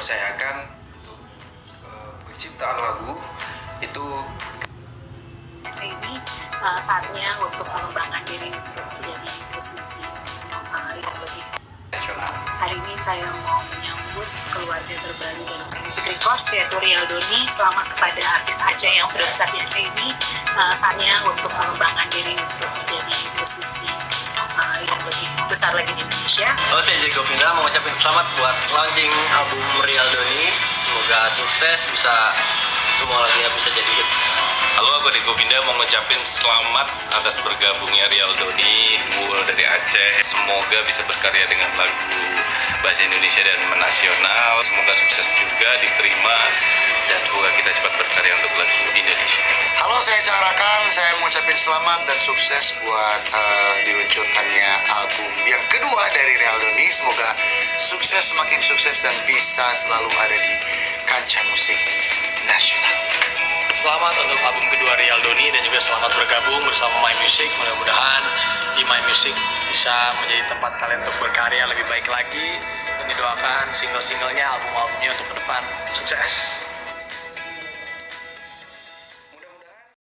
mempercayakan untuk penciptaan lagu itu. Ini saatnya untuk mengembangkan diri untuk menjadi musisi yang lebih Nasional. Hari ini saya mau menyambut keluarga terbaru dari Music Records, yaitu Rial Doni. Selamat kepada artis Aceh yang sudah besar di Aceh ini. Saatnya untuk mengembangkan diri untuk menjadi musisi yang lebih besar lagi di Indonesia. Halo, saya Jago Vinda mau ngucapin selamat buat launching album Rial Doni. Semoga sukses, bisa semua lagunya bisa jadi hits. Halo, aku Diko Vinda mau ngucapin selamat atas bergabungnya Rial Doni dari Aceh. Semoga bisa berkarya dengan lagu bahasa Indonesia dan menasional. Semoga sukses juga, diterima, dan semoga kita cepat berkarya untuk lagu Indonesia. Halo, saya Carakan. Saya mengucapkan selamat dan sukses buat diluncurkannya album yang kedua dari Rial Doni. Semoga sukses, semakin sukses, dan bisa selalu ada di kancah musik nasional. Selamat untuk album kedua Rial Doni dan juga selamat bergabung bersama My Music. Mudah-mudahan di My Music bisa menjadi tempat kalian untuk berkarya lebih baik lagi, dan didoakan single-singlenya, album-albumnya untuk ke depan. Sukses!